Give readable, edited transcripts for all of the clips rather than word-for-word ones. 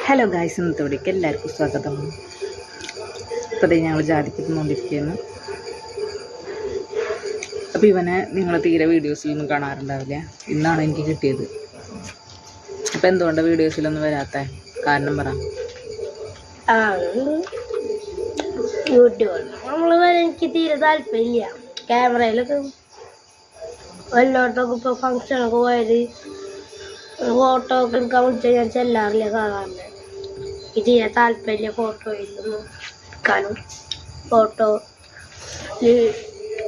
Hello guys, ഇന്നത്തെ വീഡിയോക്ക് എല്ലാവർക്കും സ്വാഗതം. അപ്പോൾ ഞങ്ങൾ ജാതിക്ക് തിന്നുകൊണ്ടിരിക്കുകയാണ്. അപ്പോൾ ഇവനെ നിങ്ങൾ തീരെ വീഡിയോസിലൊന്നും കാണാറുണ്ടാവില്ല. ഇന്നാണ് എനിക്ക് കിട്ടിയത്. അപ്പോൾ എന്തുകൊണ്ടാണ് വീഡിയോസിലൊന്നും വരാത്ത കാരണം പറ. യൂട്യൂബ് എനിക്ക് തീരെ താല്പര്യമില്ല. ക്യാമറയിലൊക്കെ എല്ലായിടത്തൊക്കെ ഇപ്പോൾ ഫങ്ഷനൊക്കെ പോയത് ഫോട്ടോ ഒക്കെ എടുക്കാൻ വിളിച്ചാൽ ഞാൻ ചെല്ലാറില്ല. കാണാറില്ല. എനിക്ക് തീരെ താല്പര്യമില്ല ഫോട്ടോയിലൊന്നും എടുക്കാനും ഫോട്ടോ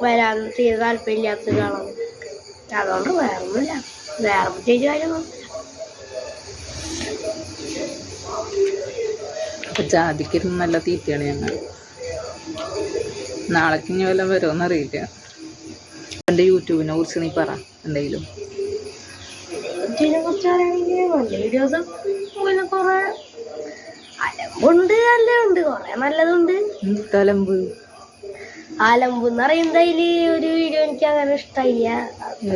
വരാനും തീരെ താല്പര്യമില്ലാത്ത കാണാൻ. അതുകൊണ്ട് വേറൊന്നുമില്ല, വേറെ പ്രത്യേകിച്ച് കാര്യമൊന്നും. അപ്പോൾ ജാതിക്ക് നല്ല തീറ്റയാണ് ഞങ്ങൾ. നാളേക്ക് ഇനി വല്ലതും വരുമോയെന്ന് അറിയില്ല. എൻ്റെ യൂട്യൂബിനെ കുറിച്ച് നീ പറ എന്തെങ്കിലും. യൂട്യൂബിനെ കുറിച്ച് പറയുകയാണെങ്കിൽ നല്ല വീഡിയോസ് പിന്നെ കുറേ അലമ്പുണ്ട്, നല്ലതുണ്ട്, കുറേ നല്ലതുണ്ട്. തലമ്പ് ആലമ്പ് എന്ന് പറയുന്നതിൽ ഒരു വീഡിയോ എനിക്ക് അങ്ങനെ ഇഷ്ടമായില്ല.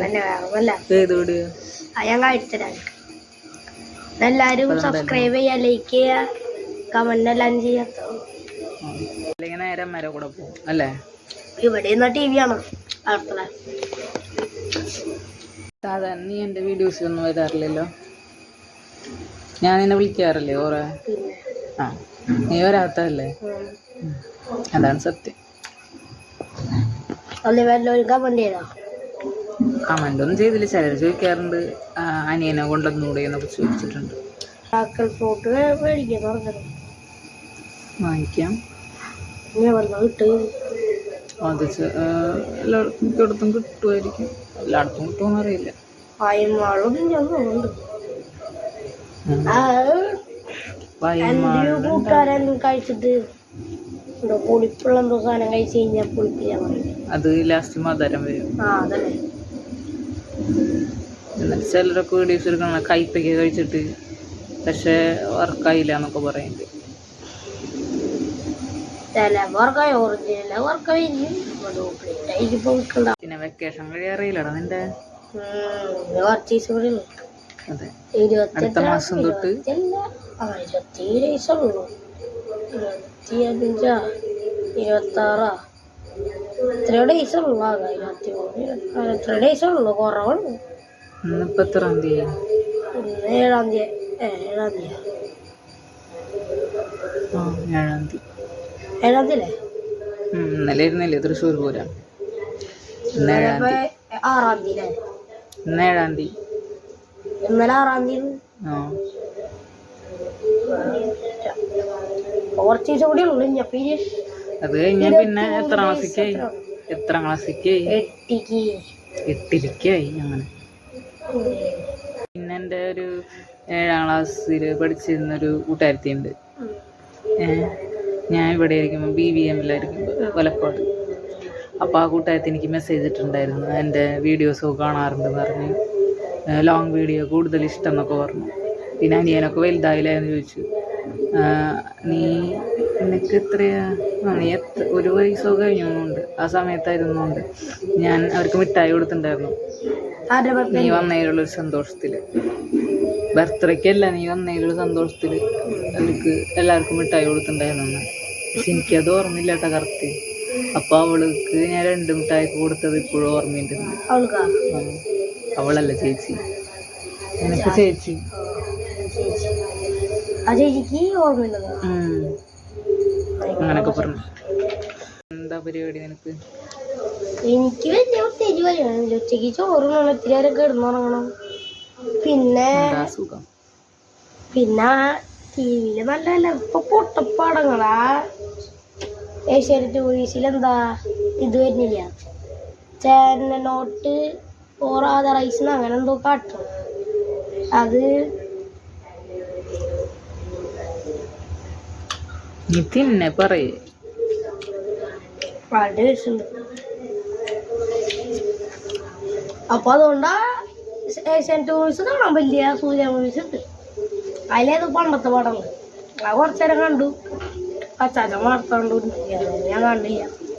തന്നെ വേറൊന്നല്ല. ഏത് വീഡിയോ? ഞാൻ കാഴ്ചതരാം. എല്ലാവരും സബ്സ്ക്രൈബ് ചെയ്യുക, ലൈക്ക് ചെയ്യുക, കമന്റ് എല്ലാം ചെയ്യാത്ത അല്ലെങ്കിൽ നേരെ മരം കൂടെ പോകും അല്ലേ? ഇവിടെ നിന്നാ ടി വി ആണോ അടുത്തുള്ള? സാധാരണ നീ എൻ്റെ വീഡിയോസിലൊന്നും വരാറില്ലല്ലോ. ഞാൻ നിന്നെ വിളിക്കാറില്ലേ ഓറെ? ആ, നീ വരാത്തല്ലേ? അതാണ് സത്യം. കമന്റ് ചെയ്തോ? കമന്റ് ഒന്നും ചെയ്തില്ല. ചിലർ ചോദിക്കാറുണ്ട് അനിയനെ കൊണ്ടുവന്നൂടെ എന്നൊക്കെ ചോദിച്ചിട്ടുണ്ട്. ഫ്രൂട്ട് വാങ്ങിക്കാം. അത് എല്ലായിടത്തും കിട്ടുമായിരിക്കും. എല്ലായിടത്തും കിട്ടുമെന്ന് അറിയില്ല. കൂട്ടുകാരൻ കഴിച്ചിട്ട് പുളിപ്പുള്ള എന്തോ സാധനം കഴിച്ച് കഴിഞ്ഞാൽ പുളിപ്പില്ല പറയും. അത് ലാസ്റ്റ് മധുരം വരും. അതല്ലേ. എന്നിട്ട് ചിലരൊക്കെ വീഡിയോസ് എടുക്കണം കയ്പയ്ക്ക് കഴിച്ചിട്ട് പക്ഷെ വർക്കായില്ല എന്നൊക്കെ പറയുന്നുണ്ട്. പിന്നെ വെക്കേഷൻ കഴിയാറിയില്ലടാ നിന്റെ? അതെ, അടുത്ത മാസം തൊട്ട് 26 എത്രയോ ഡേയ്സുള്ളൂ. 23 എത്ര ഡേയ്സുള്ളൂ, കുറവുള്ളൂ. ഇന്നിപ്പോൾ എത്രാം തീയതി? 7-ാം തീയതി. 7-ാം തീയതി. 7-ാം തീയതി. 7-ാം തീയതി ഇന്നലെ ഇരുന്നില്ലേ തൃശ്ശൂർ പൂരം? 6-ാം തീയതി. ഇന്ന് 7-ാം തീയതി. ഇന്നലെ 6-ാം തീയതി. കുറച്ച് ദിവസം കൂടി ഉള്ളു. അത് കഴിഞ്ഞാൽ പിന്നെ എത്ര ക്ലാസ്സിക്കായി? 8-ലേക്കായി അങ്ങനെ. പിന്നെ എൻ്റെ ഒരു 7-ാം ക്ലാസ്സിൽ പഠിച്ചിരുന്നൊരു കൂട്ടുകാരത്തിയുണ്ട്. ഞാൻ ഇവിടെ ആയിരിക്കുമ്പോൾ BVM-ലായിരിക്കുമ്പോൾ കൊലപ്പാട്. അപ്പോൾ ആ കൂട്ടുകാരത്തി എനിക്ക് മെസ്സേജ് ഇട്ടിട്ടുണ്ടായിരുന്നു. എൻ്റെ വീഡിയോസൊക്കെ കാണാറുണ്ടെന്ന് പറഞ്ഞ്, ലോങ് വീഡിയോ കൂടുതൽ ഇഷ്ടം എന്നൊക്കെ പറഞ്ഞു. പിന്നെ അനിയനൊക്കെ വലുതായില്ലേ എന്ന് ചോദിച്ചു. നിനക്ക് എത്രയാ? നീ ഒരു വയസ്സൊക്കെ കഴിഞ്ഞുണ്ട്. ആ സമയത്തായിരുന്നുണ്ട് ഞാൻ അവർക്ക് മിഠായി കൊടുത്തിട്ടുണ്ടായിരുന്നു. നീ വന്നതിലുള്ളൊരു സന്തോഷത്തിൽ. ബർത്ത്ഡേക്കല്ല, നീ വന്നതിലുള്ള സന്തോഷത്തിൽ അവർക്ക് എല്ലാവർക്കും മിഠായി കൊടുത്തിട്ടുണ്ടായിരുന്നു. പക്ഷെ എനിക്കത് ഓർമ്മയില്ല കേട്ടോ കറക്റ്റ്. അപ്പോൾ അവൾക്ക് ഞാൻ 2 മിഠായി കൊടുത്തത് ഇപ്പോഴും ഓർമ്മയുണ്ട്. അവളല്ല ചേച്ചി, എനിക്ക് ചേച്ചി. അങ്ങനൊക്കെ പറഞ്ഞു. എന്താ പരിപാടി നിനക്ക്? എനിക്ക് വലിയ പ്രത്യേകിച്ച് പരിപാടിയാണ്. ഉച്ചയ്ക്ക് ചോറ് ഇത്തിരി നേരം കിടന്നുറങ്ങണം. പിന്നെ TV-ല് നല്ല ഇപ്പൊ പൊട്ടപ്പാടങ്ങളാ. ഏഷ്യാനെറ്റ് മൂവീസിലെന്താ ഇത് വരുന്നില്ല, ചാനലോട്ട് ഓറാതറൈസ് അങ്ങനെ എന്തോ കാട്ടും. അത് പിന്നെ പറയേ വളരെ രസമുണ്ട്. അപ്പൊ അതുകൊണ്ടാ ഏഷ്യാനെറ്റ് മൂവീസ് കാണാൻ വലിയ സൂര്യ മൂവീസ് ഉണ്ട്. അതിലേത് പണ്ടത്തെ പടങ്ങൾ അത് കുറച്ചു നേരം കണ്ടു. അച്ചാച്ചൻ വാർത്ത കണ്ടു. ഞാൻ കണ്ടില്ല.